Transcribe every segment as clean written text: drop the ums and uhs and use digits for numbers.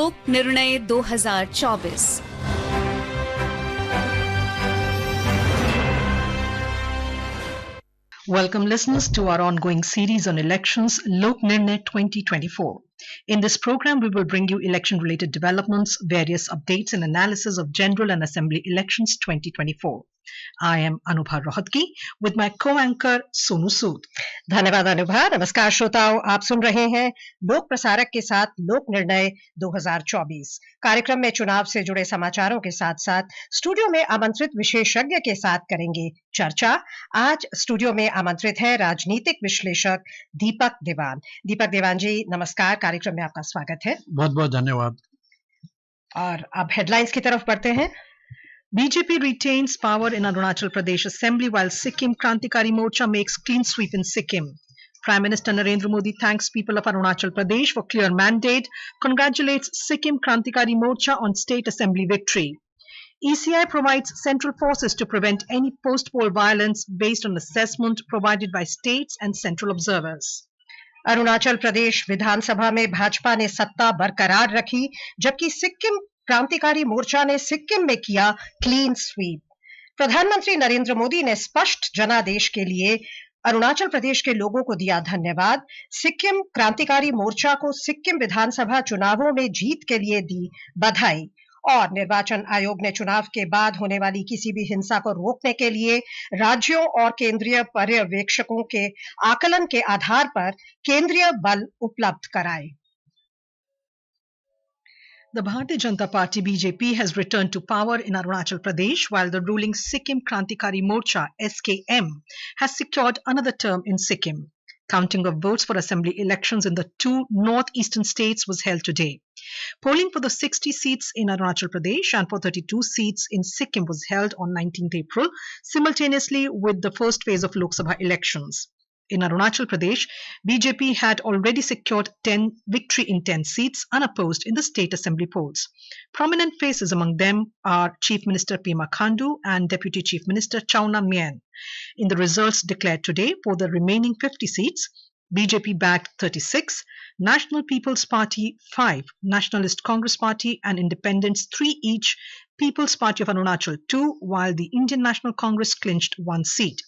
लोक निर्णय 2024। Welcome listeners to our ongoing series on elections, Lok Nirnay 2024. In this program, we will bring you election-related developments, various updates and analysis of general and assembly elections 2024. I am Anubha Rohatgi with my co-anchor Sonu Sood. धन्यवाद अनुभा। नमस्कार श्रोताओं, आप सुन रहे हैं लोक प्रसारक के साथ लोक निर्णय 2024 कार्यक्रम में चुनाव से जुड़े समाचारों के साथ साथ स्टूडियो में आमंत्रित विशेषज्ञ के साथ करेंगे चर्चा। आज स्टूडियो में आमंत्रित है राजनीतिक विश्लेषक दीपक देवान। दीपक देवान जी नमस्कार, कार्यक्रम में आपका स्वागत है। बहुत बहुत धन्यवाद। और अब हेडलाइंस की तरफ बढ़ते हैं। BJP retains power in Arunachal Pradesh Assembly while Sikkim Krantikari Morcha makes clean sweep in Sikkim. Prime Minister Narendra Modi thanks people of Arunachal Pradesh for clear mandate, congratulates Sikkim Krantikari Morcha on state assembly victory. ECI provides central forces to prevent any post-poll violence based on assessment provided by states and central observers. Arunachal Pradesh विधानसभा में भाजपा ने सत्ता बरकरार रखी, जबकि सिक्किम क्रांतिकारी मोर्चा ने सिक्किम में किया क्लीन स्वीप। प्रधानमंत्री नरेंद्र मोदी ने स्पष्ट जनादेश के लिए अरुणाचल प्रदेश के लोगों को दिया धन्यवाद। सिक्किम क्रांतिकारी मोर्चा को सिक्किम विधानसभा चुनावों में जीत के लिए दी बधाई। और निर्वाचन आयोग ने चुनाव के बाद होने वाली किसी भी हिंसा को रोकने के लिए राज्यों और केंद्रीय पर्यवेक्षकों के आकलन के आधार पर केंद्रीय बल उपलब्ध कराए। The Bharatiya Janata Party BJP has returned to power in Arunachal Pradesh while the ruling Sikkim Krantikari Morcha SKM has secured another term in Sikkim. Counting of votes for assembly elections in the two northeastern states was held today. Polling for the 60 seats in Arunachal Pradesh and for 32 seats in Sikkim was held on 19th April, simultaneously with the first phase of Lok Sabha elections. In Arunachal Pradesh, BJP had already secured victory in 10 seats unopposed in the state assembly polls. Prominent faces among them are Chief Minister Pema Khandu and Deputy Chief Minister Chauna Mien. In the results declared today for the remaining 50 seats, BJP bagged 36, National People's Party 5, Nationalist Congress Party and Independents 3 each, People's Party of Arunachal 2, while the Indian National Congress clinched 1 seat.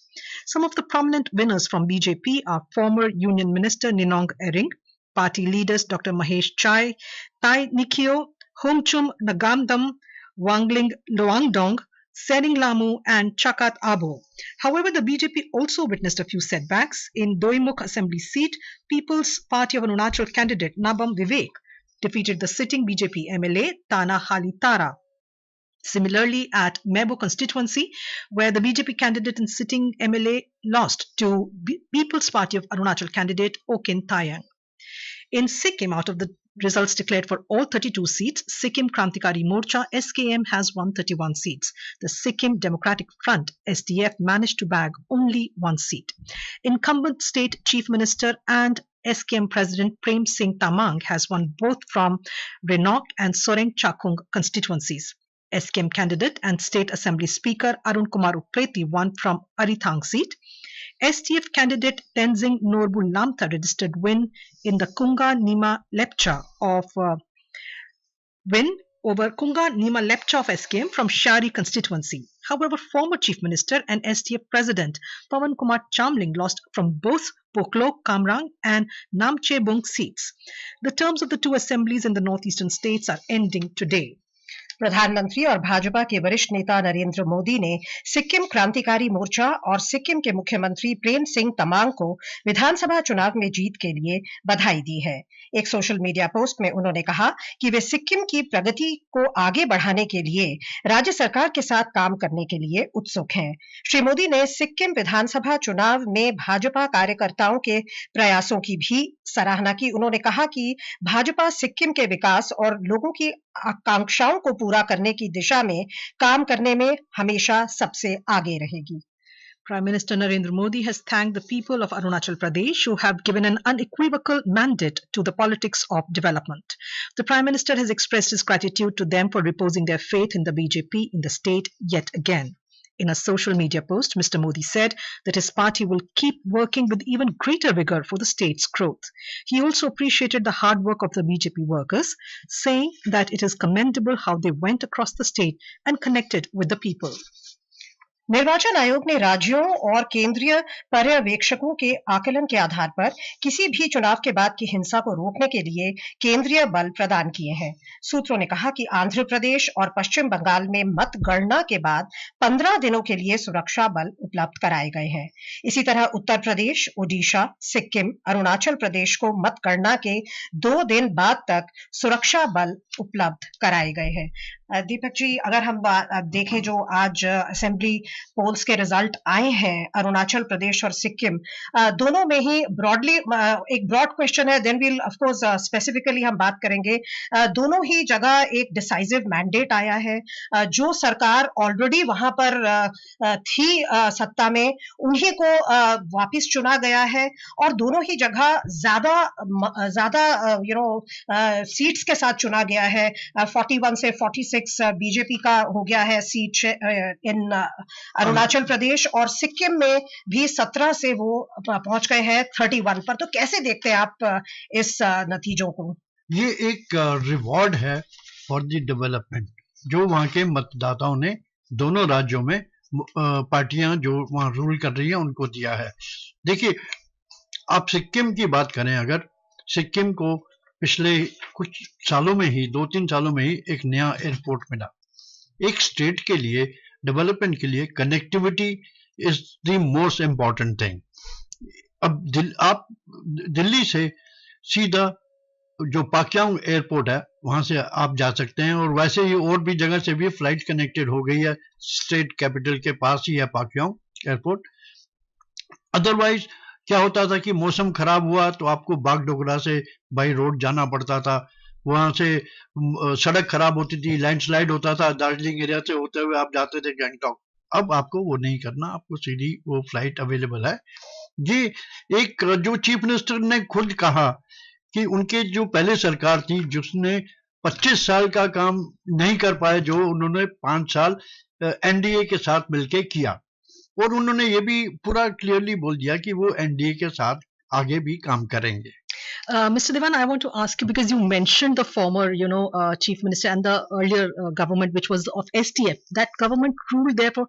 Some of the prominent winners from BJP are former Union Minister Ninong Ering, party leaders Dr. Mahesh Chai, Tai Nikio, Homchum Nagamdam, Wangling Loangdong, Sering Lamu and Chakat Abo. However, the BJP also witnessed a few setbacks. In Doimuk Assembly seat, People's Party of Arunachal candidate Nabam Vivek defeated the sitting BJP MLA Tana Halitara. Similarly, at Mebo constituency, where the BJP candidate and sitting MLA lost to People's Party of Arunachal candidate Okin Tayang. In Sikkim, out of the results declared for all 32 seats, Sikkim Krantikari Morcha SKM has won 31 seats. The Sikkim Democratic Front SDF managed to bag only 1 seat. Incumbent State Chief Minister and SKM President Prem Singh Tamang has won both from Renok and Soreng Chakung constituencies. SKM candidate and State Assembly Speaker Arun Kumar Upreti won from Arithang seat. SDF candidate Tenzing Norbu Lamtha registered win in the Kunga Nima Lepcha of SKM from Shari constituency. However, former Chief Minister and SDF President Pawan Kumar Chamling lost from both Poklok, Kamrang and Namchebung seats. The terms of the two assemblies in the northeastern states are ending today. प्रधानमंत्री और भाजपा के वरिष्ठ नेता नरेंद्र मोदी ने सिक्किम क्रांतिकारी मोर्चा और सिक्किम के मुख्यमंत्री प्रेम सिंह तमांग को विधानसभा चुनाव में जीत के लिए बधाई दी है। एक सोशल मीडिया पोस्ट में उन्होंने कहा कि वे सिक्किम की प्रगति को आगे बढ़ाने के लिए राज्य सरकार के साथ काम करने के लिए उत्सुक हैं। श्री मोदी ने सिक्किम विधानसभा चुनाव में भाजपा कार्यकर्ताओं के प्रयासों की भी सराहना की। उन्होंने कहा कि भाजपा सिक्किम के विकास और लोगों की आकांक्षाओं को पूरा करने की दिशा में काम करने में हमेशा सबसे आगे रहेगी। Prime Minister Narendra Modi has thanked the people of Arunachal Pradesh who have given an unequivocal mandate to the politics of development. The Prime Minister has expressed his gratitude to them for reposing their faith in the BJP in the state yet again. In a social media post, Mr. Modi said that his party will keep working with even greater vigor for the state's growth. He also appreciated the hard work of the BJP workers, saying that it is commendable how they went across the state and connected with the people. निर्वाचन आयोग ने राज्यों और केंद्रीय पर्यवेक्षकों के आकलन के आधार पर किसी भी चुनाव के बाद की हिंसा को रोकने के लिए केंद्रीय बल प्रदान किए हैं। सूत्रों ने कहा कि आंध्र प्रदेश और पश्चिम बंगाल में मतगणना के बाद 15 दिनों के लिए सुरक्षा बल उपलब्ध कराए गए हैं। इसी तरह उत्तर प्रदेश, ओडिशा, सिक्किम, अरुणाचल प्रदेश को मतगणना के 2 दिन बाद तक सुरक्षा बल उपलब्ध कराए गए हैं। दीपक जी, अगर हम देखें जो आज असेंबली पोल्स के रिजल्ट आए हैं अरुणाचल प्रदेश और सिक्किम, दोनों में ही ब्रॉडली एक ब्रॉड क्वेश्चन है, then will of course specifically हम बात करेंगे। दोनों ही जगह एक डिसाइसिव मैंडेट आया है। जो सरकार ऑलरेडी वहां पर थी सत्ता में, उन्हीं को वापस चुना गया है और दोनों ही जगह ज्यादा सीट्स के साथ चुना गया है। 41 से 46 बीजेपी का हो गया है सीट इन अरुणाचल प्रदेश, और सिक्किम में भी 17 से वो पहुंच गए हैं 31 पर। तो कैसे देखते हैं आप इस नतीजों को? ये एक रिवॉर्ड है फॉर द डेवलपमेंट जो वहां के मतदाताओं ने दोनों राज्यों में पार्टियां जो वहां रूल कर रही है उनको दिया है। देखिए, आप सिक्किम की बात करें, अगर सिक्किम को पिछले कुछ सालों में ही 2-3 सालों में ही एक नया एयरपोर्ट मिला। एक स्टेट के लिए डेवलपमेंट के लिए connectivity is the most important thing. अब आप दिल्ली से सीधा जो पाक्यांग एयरपोर्ट है वहां से आप जा सकते हैं, और वैसे ही और भी जगह से भी फ्लाइट कनेक्टेड हो गई है। स्टेट कैपिटल के पास ही है पाक्यांग एयरपोर्ट। अदरवाइज क्या होता था कि मौसम खराब हुआ तो आपको बागडोगरा से बाई रोड जाना पड़ता था, वहां से सड़क खराब होती थी, लैंडस्लाइड होता था, दार्जिलिंग एरिया से होते हुए आप जाते थे गैंगटॉक। अब आपको वो नहीं करना, आपको सीधी वो फ्लाइट अवेलेबल है। ये एक जो चीफ मिनिस्टर ने खुद कहा कि उनके जो पहले सरकार थी जिसने 25 साल का काम नहीं कर पाए, जो उन्होंने 5 साल एनडीए के साथ मिलकर किया, और उन्होंने ये भी पूरा क्लियरली बोल दिया कि वो एनडीए के साथ आगे भी काम करेंगे। Mr. Devan, I want to ask you, because you mentioned the former, chief minister and the earlier government, which was of SDF. That government ruled therefore,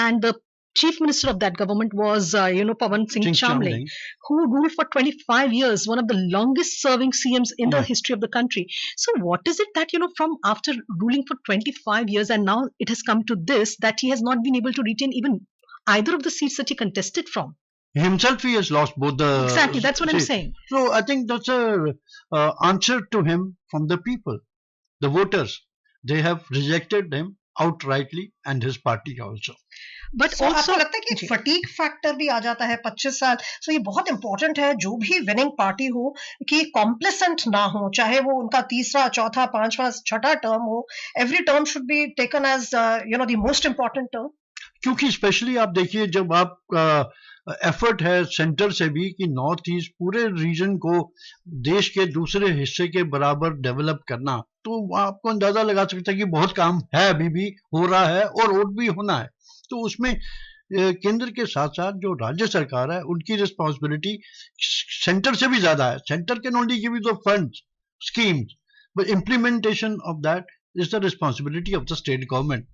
and the chief minister of that government was, Pawan Singh Chamling, who ruled for 25 years, one of the longest serving CMs in the history of the country. So what is it that, from after ruling for 25 years and now it has come to this, that he has not been able to retain even either of the seats that he contested from? Himself, he has lost both the... Exactly, that's what I'm saying. So I think that's a answer to him from the people, the voters. They have rejected him outrightly and his party also. But आपको लगता है कि fatigue factor भी आ जाता है 25 साल? सो ये बहुत इंपॉर्टेंट है, जो भी विनिंग पार्टी हो, कि कॉम्प्लेसेंट ना हो, चाहे वो उनका तीसरा, चौथा, पांचवा, छठा टर्म हो। Every term should be taken as the most important term. क्योंकि स्पेशली आप देखिए, जब आप एफर्ट है सेंटर से भी कि नॉर्थ ईस्ट पूरे रीजन को देश के दूसरे हिस्से के बराबर डेवलप करना, तो आपको अंदाजा लगा सकता है कि बहुत काम है, अभी भी हो रहा है और भी होना है। तो उसमें केंद्र के साथ साथ जो राज्य सरकार है उनकी रिस्पांसिबिलिटी सेंटर से भी ज्यादा है। Centre can only give you the funds, schemes, but implementation of that is the responsibility of the state government.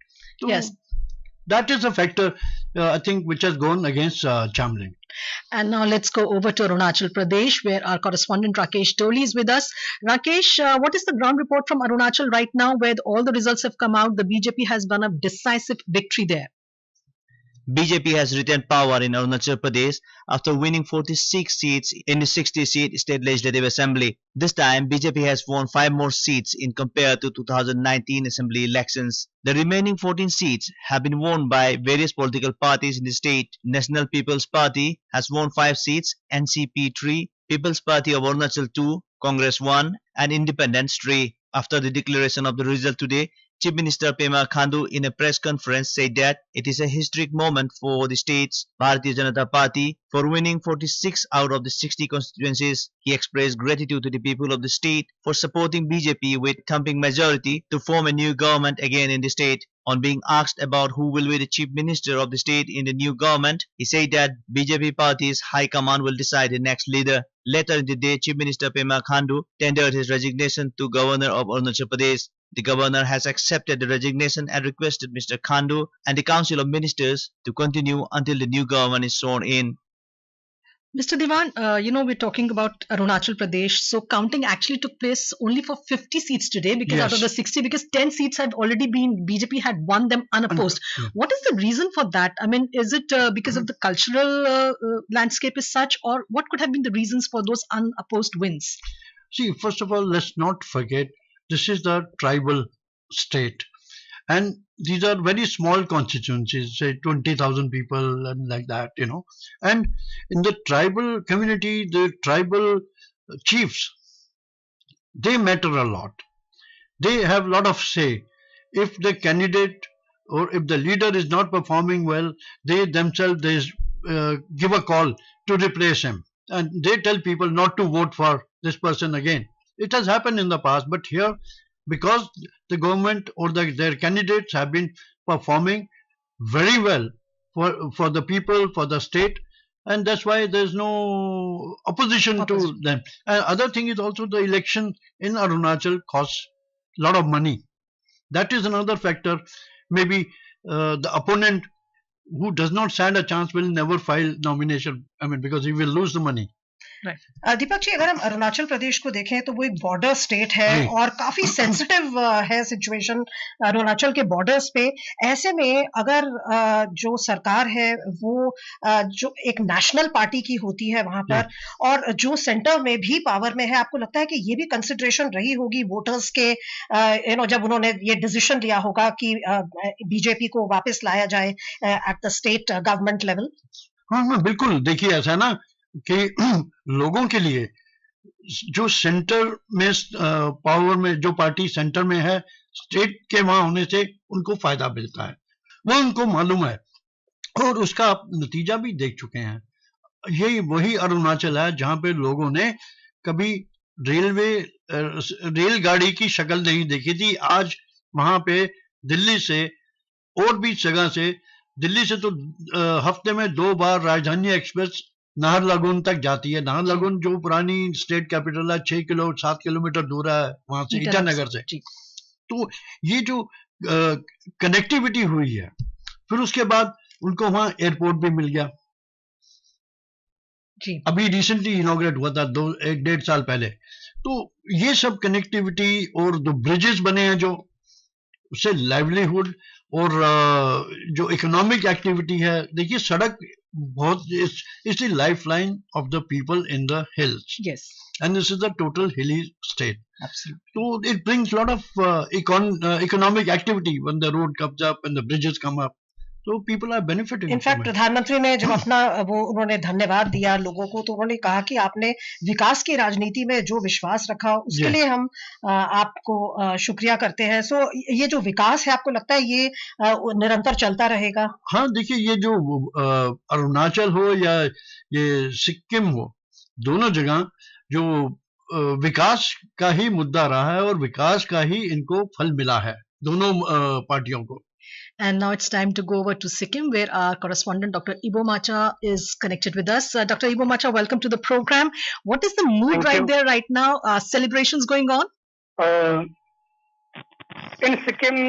तो that is a factor, I think, which has gone against Chamling. And now let's go over to Arunachal Pradesh, where our correspondent Rakesh Toli is with us. Rakesh, what is the ground report from Arunachal right now, where all the results have come out? The BJP has won a decisive victory there. BJP has retained power in Arunachal Pradesh after winning 46 seats in the 60-seat state legislative assembly. This time, BJP has won 5 more seats in compared to 2019 assembly elections. The remaining 14 seats have been won by various political parties in the state. National People's Party has won 5 seats, NCP 3, People's Party of Arunachal 2, Congress 1, and Independents 3. After the declaration of the result today, Chief Minister Pema Khandu in a press conference said that it is a historic moment for the state's Bharatiya Janata Party for winning 46 out of the 60 constituencies. He expressed gratitude to the people of the state for supporting BJP with thumping majority to form a new government again in the state. On being asked about who will be the chief minister of the state in the new government, he said that BJP party's high command will decide the next leader. Later in the day, Chief Minister Pema Khandu tendered his resignation to Governor of Arunachal Pradesh. The governor has accepted the resignation and requested Mr. Khandu and the Council of Ministers to continue until the new government is sworn in. Mr. Diwan, we're talking about Arunachal Pradesh. So counting actually took place only for 50 seats today because out of the 60, because 10 seats had already been, BJP had won them unopposed. What is the reason for that? I mean, is it because of the cultural landscape is such, or what could have been the reasons for those unopposed wins? See, first of all, let's not forget, this is the tribal state. And these are very small constituencies, say 20,000 people and like that, And in the tribal community, the tribal chiefs, they matter a lot. They have a lot of say. If the candidate or if the leader is not performing well, they themselves give a call to replace him. And they tell people not to vote for this person again. It has happened in the past, but here, because the government or their candidates have been performing very well for the people, for the state, and that's why there's no opposition to them. And other thing is also the election in Arunachal costs a lot of money. That is another factor. Maybe the opponent who does not stand a chance will never file nomination. I mean, because he will lose the money. Deepak ji, अगर हम अरुणाचल प्रदेश को देखें तो वो एक border state है और काफी सेंसिटिव है सिचुएशन अरुणाचल के बॉर्डर्स पे. ऐसे में अगर जो सरकार है वो जो एक नेशनल पार्टी की होती है वहां पर और जो सेंटर में भी पावर में है, आपको लगता है कि ये भी कंसिडरेशन रही होगी वोटर्स के जब उन्होंने ये डिसीजन लिया होगा कि बीजेपी को वापस लाया जाए at the state government level? हाँ, बिल्कुल. देखिए, ऐसा ना कि लोगों के लिए जो सेंटर में पावर में जो पार्टी सेंटर में है, स्टेट के वहां होने से उनको फायदा मिलता है, वो उनको मालूम है और उसका आप नतीजा भी देख चुके हैं. यही वही अरुणाचल है जहां पे लोगों ने कभी रेलगाड़ी की शक्ल नहीं देखी थी. आज वहां पे दिल्ली से और भी जगह से, दिल्ली से तो हफ्ते में 2 बार राजधानी एक्सप्रेस नाहरलगुन तक जाती है. नाहरलगुन जो पुरानी स्टेट कैपिटल है, 7 किलोमीटर दूर है वहां से, ईटानगर से. तो ये जो कनेक्टिविटी हुई है, फिर उसके बाद उनको वहां एयरपोर्ट भी मिल गया. अभी रिसेंटली इनॉग्रेट हुआ था 1-1.5 साल पहले. तो ये सब कनेक्टिविटी और जो ब्रिजेस बने हैं, जो उससे लाइवलीहुड और जो इकोनॉमिक एक्टिविटी है, देखिए सड़क बहुत is the lifeline of the people in the hills. Yes. And this is a total hilly state. Absolutely. So it brings a lot of economic activity when the road comes up and the bridges come up. So people are benefiting. In fact प्रधानमंत्री ने जब अपना उन्होंने धन्यवाद दिया लोगों को, तो उन्होंने कहा कि आपने विकास की राजनीति में जो विश्वास रखा उसके लिए हम आपको शुक्रिया करते हैं. सो ये जो विकास है, आपको लगता है ये निरंतर चलता रहेगा? हाँ, देखिए, ये जो अरुणाचल हो या ये सिक्किम हो, दोनों जगह जो विकास का ही मुद्दा रहा है और विकास का ही इनको फल मिला है दोनों पार्टियों को. And now it's time to go over to Sikkim, where our correspondent Dr. Ibo Macha is connected with us. Dr. Ibo Macha, welcome to the program. What is the mood there right now? Celebrations going on? In Sikkim,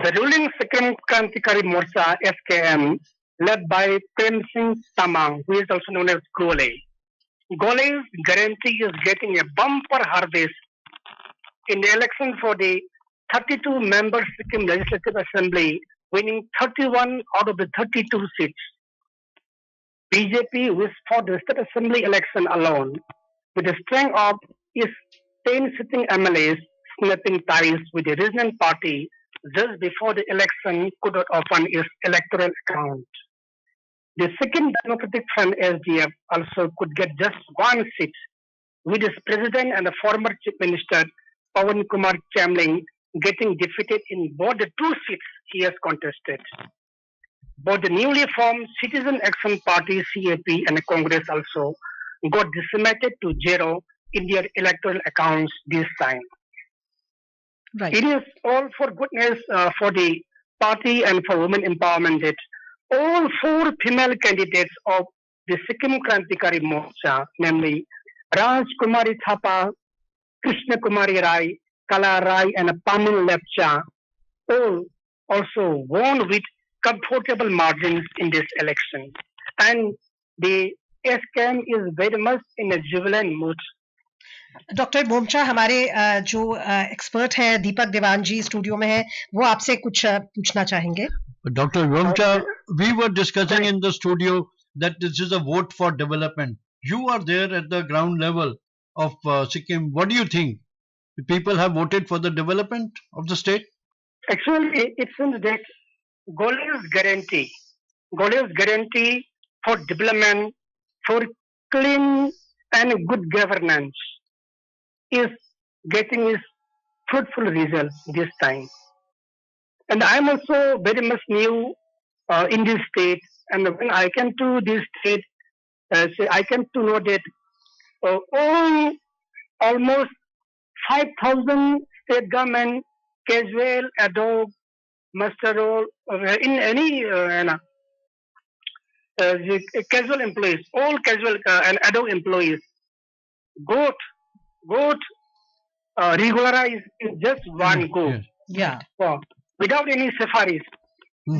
the ruling Sikkim Krantikari Morcha (SKM), led by Prem Singh Tamang, who is also known as Gole. Gole's guarantee is getting a bumper harvest in the election for the 32-member Sikkim Legislative Assembly, winning 31 out of the 32 seats. BJP which fought the State Assembly election alone, with a string of its 10 sitting MLAs snapping ties with the regional party just before the election could not open its electoral account. The Sikkim Democratic Front SDF also could get just one seat, with its president and the former Chief Minister Pawan Kumar Chamling getting defeated in both the two seats he has contested. Both the newly formed Citizen Action Party (CAP) and Congress also got decimated to zero in their electoral accounts this time. Right. It is all for goodness for the party and for women empowerment that all four female candidates of the Sikkim Krantikari Morcha, namely Raj Kumari Thapa, Krishna Kumari Rai, Kala Rai, and Pamun Lepcha, all also won with comfortable margins in this election. And the SKM is very much in a jubilant mood. Doctor मोमचा, हमारे जो expert हैं दीपक देवान जी studio में है, वो आपसे कुछ पूछना चाहेंगे. Dr. Vamcha, we were discussing in the studio that this is a vote for development. You are there at the ground level of Sikkim. What do you think? People have voted for the development of the state? Actually, it seems that Gole's guarantee for development, for clean and good governance is getting its fruitful results this time. And I am also very much new in this state. And when I came to this state, I came to know that almost 5,000 state government, casual, adult, master role, in any casual employees, all casual and adult employees got regularized in just one go. Yes. Yeah. Without any safaris,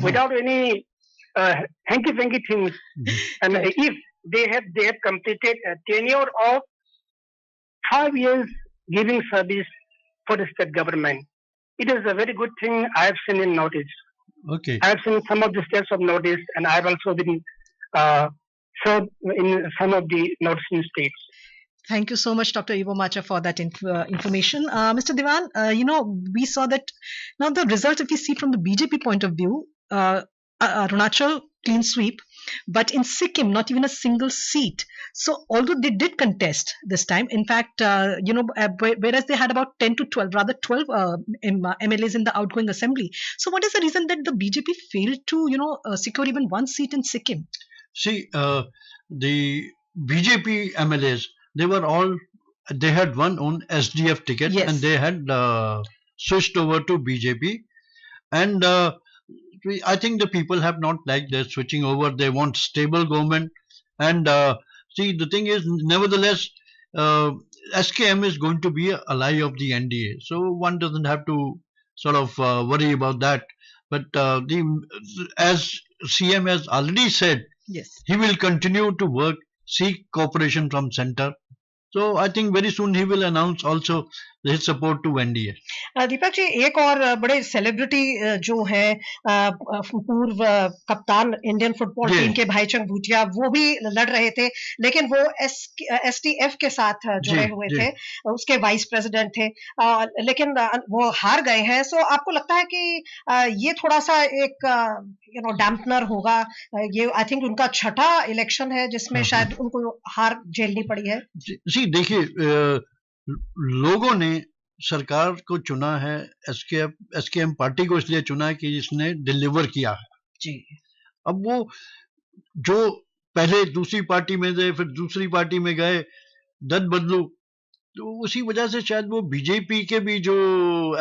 without any hanky-panky things. And if they have completed a tenure of 5 years giving service for the state government, it is a very good thing I have seen in notice. Okay. I have seen some of the states of notice, and I have also been served in some of the northern states. Thank you so much, Dr. Ivo Macha, for that information. Mr. Diwan, we saw that now the result, if we see from the BJP point of view, Arunachal clean sweep, but in Sikkim, not even a single seat. So although they did contest this time, in fact, whereas they had about 10 to 12, rather 12 MLAs in the outgoing assembly. So what is the reason that the BJP failed to, secure even one seat in Sikkim? See, the BJP MLAs, they had one on SDF ticket, Yes. and they had switched over to BJP. And I think the people have not liked their switching over. They want stable government. And see, the thing is, nevertheless, SKM is going to be an ally of the NDA. So one doesn't have to sort of worry about that. But as CM has already said, Yes. he will continue to seek cooperation from center. So I think very soon he will announce also his support to NDA. Deepak ji, एक और बड़े celebrity जो हैं पूर्व कप्तान Indian football जी। Team के भाईचंग भूटिया, वो भी लड़ रहे थे, लेकिन वो STF के साथ जुड़े जी, हुए जी। थे, उसके वाइस प्रेसिडेंट थे, लेकिन वो हार गए हैं. सो आपको लगता है कि ये थोड़ा सा एक डैम्पनर होगा? ये आई थिंक उनका छठा इलेक्शन है जिसमें शायद उनको हार झेलनी पड़ी है. जी, देखिए, लोगों ने सरकार को चुना है, SKM पार्टी को इसलिए चुना है कि इसने डिलीवर किया है. जी. अब वो जो पहले दूसरी पार्टी में गए, फिर दूसरी पार्टी में गए, दल बदलू, तो उसी वजह से शायद वो बीजेपी के भी जो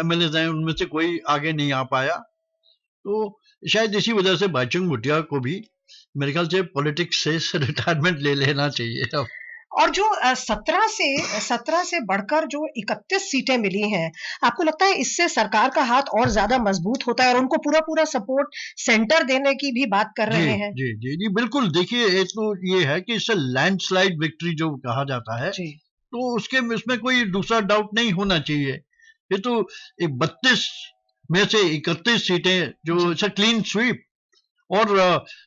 MLAs हैं उनमें से कोई आगे नहीं आ पाया. तो शायद इसी वजह से भाईचुंग भूटिया को भी मेरे ख्याल से पॉलिटिक्स से रिटायरमेंट ले लेना चाहिए अब. और जो 17 से बढ़कर जो 31 सीटें मिली हैं, आपको लगता है इससे सरकार का हाथ और ज्यादा मजबूत होता है और उनको पूरा सपोर्ट सेंटर देने की भी बात कर रहे हैं? जी जी जी, बिल्कुल. देखिए, एक तो ये है कि इससे लैंडस्लाइड विक्ट्री जो कहा जाता है, जी. तो उसमें कोई दूसरा डाउट नहीं होना चाहिए. ये तो 32 में से 31 सीटें जो क्लीन स्वीप, और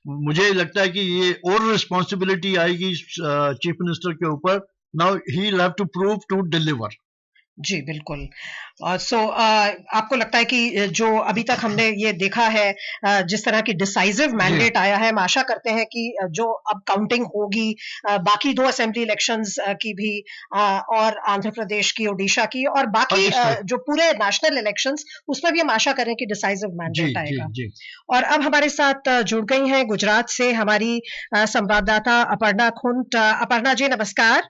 मुझे लगता है कि ये और रिस्पॉन्सिबिलिटी आएगी चीफ मिनिस्टर के ऊपर. Now he will have to prove to deliver. जी, बिल्कुल। आपको लगता है कि जो अभी तक हमने ये देखा है, जिस तरह की डिसाइसिव जी मैंडेट आया है, हम आशा करते हैं कि जो अब काउंटिंग होगी, बाकी 2 असेंबली इलेक्शंस की भी, और आंध्र प्रदेश की, ओडिशा की और बाकी पाकिस्तान। जो पूरे नेशनल इलेक्शंस, उसमें भी हम आशा करें कि डिसाइसिव जी मैंडेट जी आएगा। जी। और अब हमारे साथ जुड़ गई हैं गुजरात से हमारी संवाददाता अपर्णा खुंट। अपर्णा जी, नमस्कार।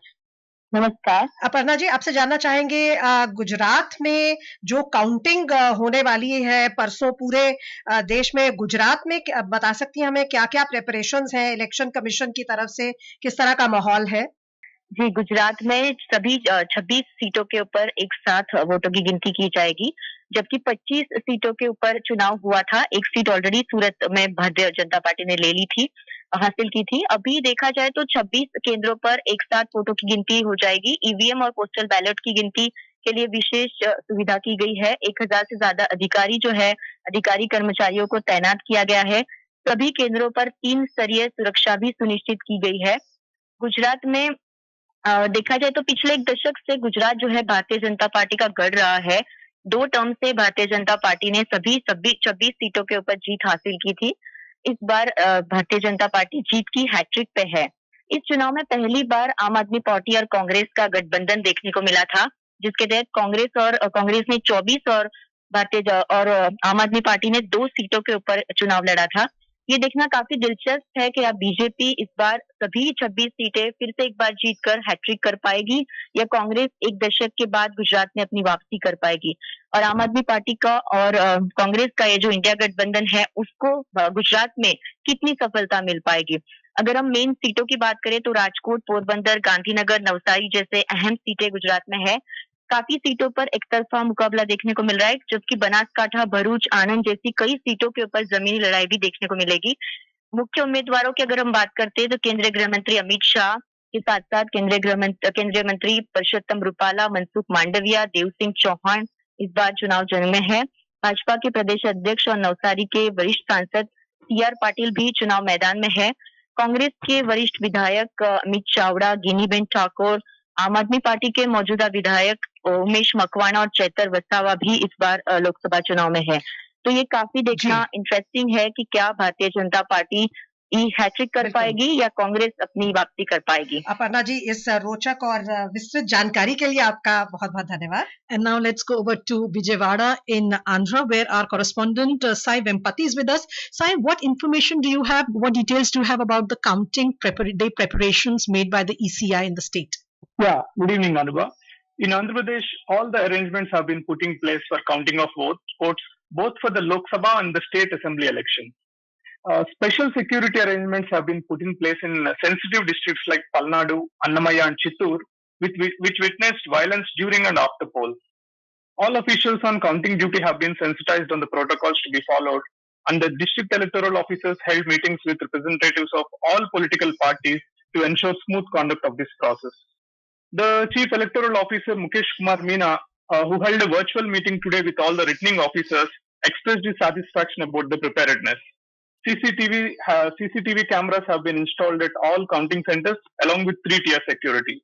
नमस्कार। अपर्णा जी, आपसे जानना चाहेंगे, गुजरात में जो काउंटिंग होने वाली है परसों, पूरे देश में, गुजरात में बता सकती हैं हमें क्या-क्या प्रिपरेशंस हैं इलेक्शन कमीशन की तरफ से, किस तरह का माहौल है? जी, गुजरात में सभी 26 सीटों के ऊपर एक साथ वोटों की गिनती की जाएगी, जबकि 25 सीटों के ऊपर चुनाव हुआ था। एक सीट ऑलरेडी सूरत में भारतीय जनता पार्टी ने ले ली थी, हासिल की थी। अभी देखा जाए तो 26 केंद्रों पर एक साथ वोटों की गिनती हो जाएगी। ईवीएम और पोस्टल बैलेट की गिनती के लिए विशेष सुविधा की गई है। 1000 से ज्यादा अधिकारी जो है, अधिकारी कर्मचारियों को तैनात किया गया है। सभी केंद्रों पर 3 स्तरीय सुरक्षा भी सुनिश्चित की गई है। गुजरात में देखा जाए तो पिछले 1 दशक से गुजरात जो है भारतीय जनता पार्टी का गढ़ रहा है। 2 टर्म से भारतीय जनता पार्टी ने सभी 26 सीटों के ऊपर जीत हासिल की थी। इस बार भारतीय जनता पार्टी जीत की हैट्रिक पे है। इस चुनाव में पहली बार आम आदमी पार्टी और कांग्रेस का गठबंधन देखने को मिला था, जिसके तहत कांग्रेस ने 24 और आम आदमी पार्टी ने 2 सीटों के ऊपर चुनाव लड़ा था। ये देखना काफ़ी दिलचस्प है कि अब बीजेपी इस बार सभी 26 सीटें फिर से एक बार जीतकर हैट्रिक कर पाएगी या कांग्रेस 1 दशक के बाद गुजरात में अपनी वापसी कर पाएगी। और आम आदमी पार्टी का और कांग्रेस का ये जो इंडिया गठबंधन है, उसको गुजरात में कितनी सफलता मिल पाएगी। अगर हम मेन सीटों की बात करें तो राजकोट, पोरबंदर, गांधीनगर, नवसारी जैसे अहम सीटें गुजरात में है। काफ़ी सीटों पर एकतरफा मुकाबला देखने को मिल रहा है, जबकि बनासकांठा, भरूच, आनंद जैसी कई सीटों के ऊपर जमीनी लड़ाई भी देखने को मिलेगी। मुख्य उम्मीदवारों की अगर हम बात करते हैं तो केंद्रीय गृह मंत्री अमित शाह के साथ-साथ केंद्रीय मंत्री परषोत्तम रूपाला, मनसुख मांडविया, देव सिंह चौहान इस बार चुनाव जंग में है। भाजपा के प्रदेश अध्यक्ष और नवसारी के वरिष्ठ सांसद सीआर पाटिल भी चुनाव मैदान में है। कांग्रेस के वरिष्ठ विधायक अमित चावड़ा, गिनीबेन ठाकुर, आम आदमी पार्टी के मौजूदा विधायक उमेश मकवाना और चैतर वसावा भी इस बार लोकसभा चुनाव में है। तो ये काफ़ी देखना इंटरेस्टिंग है कि क्या भारतीय जनता पार्टी हैट्रिक कर बिल्कुल। पाएगी या कांग्रेस अपनी वापसी कर पाएगी। अपर्णा जी, इस रोचक और विस्तृत जानकारी के लिए आपका बहुत-बहुत धन्यवाद। And now let's go over to Vijayawada in Andhra, where our correspondent Sai Vempati is with us. Sai, what information do you have? What details do you have about the counting day preparations made by the ECI in the state? Yeah, good evening, Anubha. In Andhra Pradesh, all the arrangements have been put in place for counting of votes, both for the Lok Sabha and the state assembly elections. Special security arrangements have been put in place in sensitive districts like Palnadu, Annamaya, and Chittoor, which witnessed violence during and after polls. All officials on counting duty have been sensitized on the protocols to be followed, and the district electoral officers held meetings with representatives of all political parties to ensure smooth conduct of this process. The Chief Electoral Officer Mukesh Kumar Meena, who held a virtual meeting today with all the returning officers, expressed his satisfaction about the preparedness. CCTV cameras have been installed at all counting centers along with 3-tier security.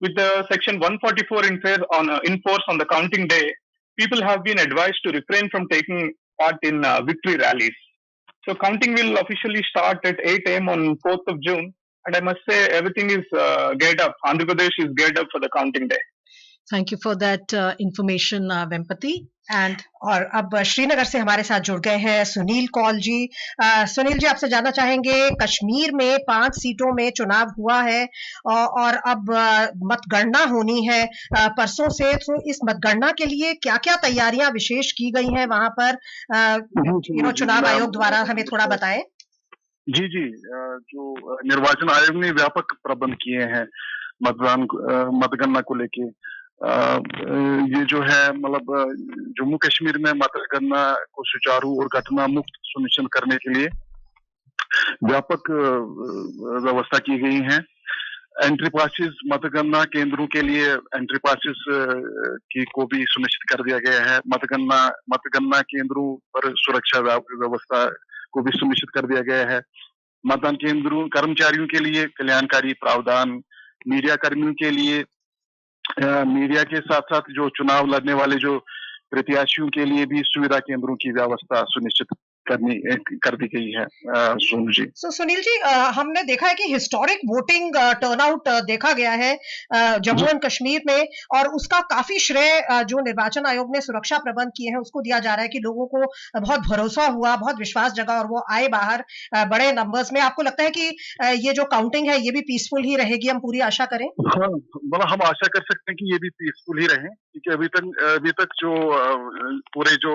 With the Section 144 in force on the counting day, people have been advised to refrain from taking part in victory rallies. So counting will officially start at 8 a.m. on 4th of June. And I must say everything is geared up. Andhra Pradesh is geared up for the counting day. Thank you for that information, Vempati. And और अब श्रीनगर से हमारे साथ जुड़ गए हैं सुनील कौल जी। सुनील जी, आपसे जानना चाहेंगे, कश्मीर में 5 सीटों में चुनाव हुआ है और अब मतगणना होनी है परसों से, तो इस मतगणना के लिए क्या-क्या तैयारियां विशेष की गई हैं वहां पर, चुनाव आयोग द्वारा, हमें थोड़ा बताएं। जी, जो निर्वाचन आयोग ने व्यापक प्रबंध किए हैं मतगणना को लेके। ये जो है मतलब जम्मू कश्मीर में मतगणना को सुचारू और घटना मुक्त सुनिश्चित करने के लिए व्यापक व्यवस्था की गई है। एंट्री पासिस मतगणना केंद्रों के लिए एंट्री पासिस को भी सुनिश्चित कर दिया गया है। मतगणना केंद्रों पर सुरक्षा व्यवस्था को भी सुनिश्चित कर दिया गया है। मतदान केंद्रों कर्मचारियों के लिए कल्याणकारी प्रावधान, मीडिया कर्मियों के लिए मीडिया के साथ साथ जो चुनाव लड़ने वाले जो प्रत्याशियों के लिए भी सुविधा केंद्रों की व्यवस्था सुनिश्चित कर दी गई है। सोनू जी। सुनील जी, हमने देखा है कि हिस्टोरिक वोटिंग टर्नआउट देखा गया है जम्मू एंड कश्मीर में, और उसका काफी श्रेय जो निर्वाचन आयोग ने सुरक्षा प्रबंध किए हैं उसको दिया जा रहा है कि लोगों को बहुत भरोसा हुआ, बहुत विश्वास जगा और वो आए बाहर बड़े नंबर्स में। आपको लगता है कि ये जो काउंटिंग है ये भी पीसफुल ही रहेगी? हम पूरी आशा करें। हाँ, मतलब हम आशा कर सकते हैं कि ये भी पीसफुल ही रहे, क्योंकि अभी तक जो पूरे जो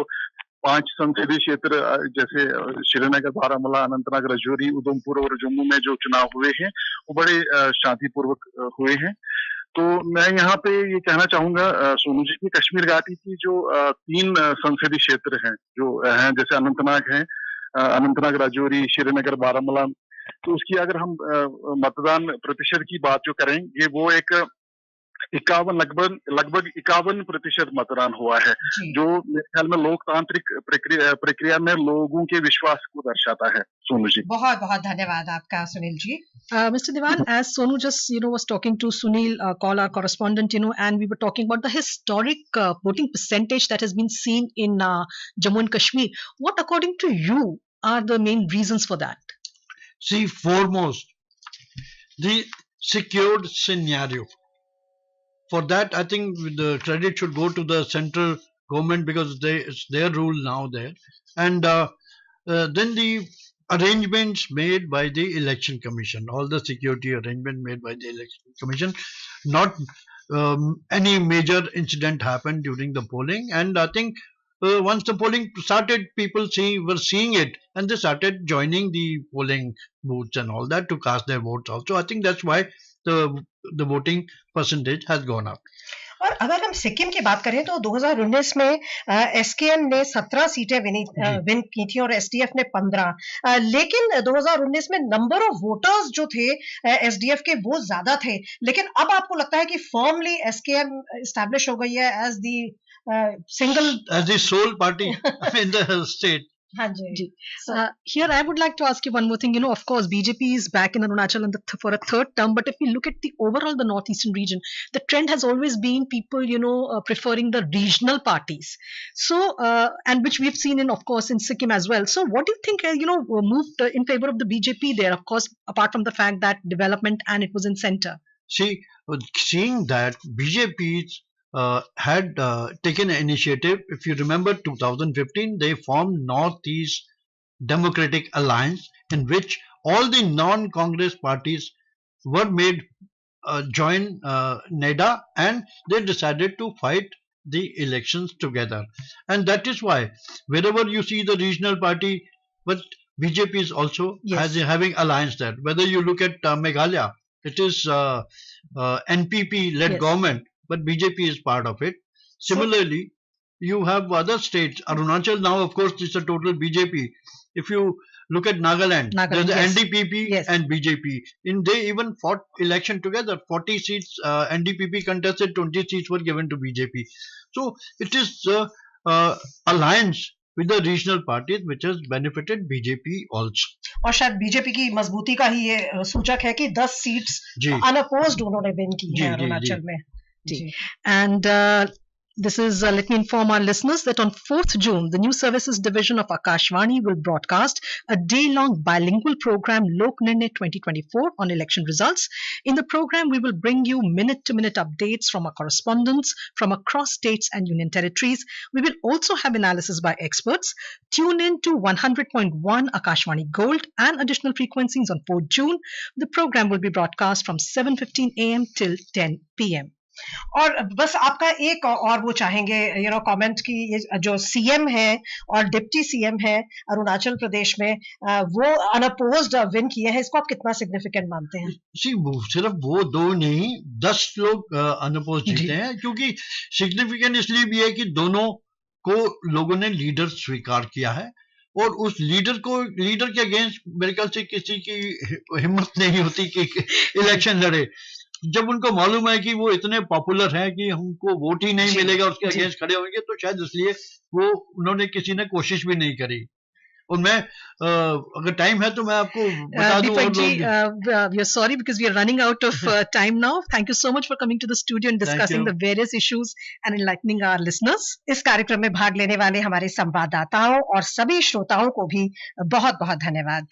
5 संसदीय क्षेत्र जैसे श्रीनगर, बारामूला, अनंतनाग, राजौरी, उधमपुर और जम्मू में जो चुनाव हुए हैं वो बड़े शांतिपूर्वक हुए हैं। तो मैं यहाँ पे ये कहना चाहूंगा सोनू जी की कश्मीर घाटी की जो 3 संसदीय क्षेत्र हैं जो हैं, जैसे अनंतनाग, राजौरी, श्रीनगर, बारामूला, तो उसकी अगर हम मतदान प्रतिशत की बात जो करेंगे वो एक 51 लगभग 51% मतदान हुआ है, जो मेरे ख्याल में लोकतांत्रिक प्रक्रिया में लोगों के विश्वास को दर्शाता है। सोनू जी, बहुत बहुत धन्यवाद आपका Sunil ji. Mr. Devan, as Sonu just was talking to Sunil, call our correspondent, and we were talking about the historic voting percentage that has been seen in Jammu and Kashmir. What, according to you, are the main reasons for that? See, foremost, the secured scenario. For that, I think the credit should go to the central government because it's their rule now there. And then the arrangements made by the election commission, all the security arrangement made by the election commission, not any major incident happened during the polling. And I think once the polling started, people were seeing it, and they started joining the polling booths and all that to cast their votes also. I think that's why the voting percentage has gone up. और अगर हम सिक्किम की बात करें तो 2019 में SKM ने 17 सीटें विन की थी और एसडीएफ ने 15, लेकिन 2019 में नंबर ऑफ वोटर्स जो थे एसडीएफ के वो ज्यादा थे, लेकिन अब आपको लगता है कि फर्मली एसकेएम एस्टैब्लिश हो गई है as the sole party in the state? हाँ जी। Here I would like to ask you one more thing. Of course, BJP is back in Arunachal for a third term. But if we look at the northeastern region, the trend has always been people, preferring the regional parties. So, and which we've seen of course, in Sikkim as well. So, what do you think, moved in favor of the BJP there? Of course, apart from the fact that development and it was in center. See, seeing that BJP's had taken an initiative. If you remember 2015, they formed Northeast Democratic Alliance, in which all the non-Congress parties were made join NEDA, and they decided to fight the elections together. And that is why wherever you see the regional party, but BJP is also having alliance there. Whether you look at Meghalaya, it is NPP-led government, but BJP is part of it. Similarly, you have other states. Arunachal now, of course, is a total BJP. If you look at Nagaland, there's the NDPP and BJP. They even fought election together. 40 seats NDPP contested, 20 seats were given to BJP. So it is alliance with the regional parties which has benefited BJP also. और शायद BJP की मजबूती का ही ये सूचक है कि 10 seats unopposed उन्होंने विन की है अरुणाचल में। And this is, let me inform our listeners that on 4th June, the News Services Division of Akashvani will broadcast a day-long bilingual program, Lok Nirnay 2024, on election results. In the program, we will bring you minute-to-minute updates from our correspondents from across states and union territories. We will also have analysis by experts. Tune in to 100.1 Akashvani Gold and additional frequencies on 4th June. The program will be broadcast from 7:15 a.m. till 10 p.m. और बस आपका एक और वो चाहेंगे comment की, ये जो सीएम है और डिप्टी सीएम है अरुणाचल प्रदेश में, वो अनअपोज्ड विन किए हैं, इसको आप कितना सिग्निफिकेंट मानते हैं? सिर्फ वो दो नहीं, 10 लोग अनअपोज्ड जीते हैं, क्योंकि सिग्निफिकेंट इसलिए भी है कि दोनों को लोगों ने लीडर स्वीकार किया है और उस लीडर के अगेंस्ट मेरे ख्याल से किसी की हिम्मत नहीं होती कि इलेक्शन लड़े। जब उनको मालूम है कि वो इतने पॉपुलर हैं कि हमको वोट ही नहीं मिलेगा, उसके अगेंस्ट खड़े होंगे, तो शायद इसलिए उन्होंने किसी ने कोशिश भी नहीं करी। और मैं अगर टाइम है तो मैं आपको बता दूं Deepak और ji, लोग we are sorry because we are running out of time now. Thank you so much for coming to the studio and discussing you. the various issues and enlightening our listeners. इस कार्यक्रम में भाग लेने वाले हमारे संवाददाताओं और सभी श्रोताओं को भी बहुत बहुत धन्यवाद।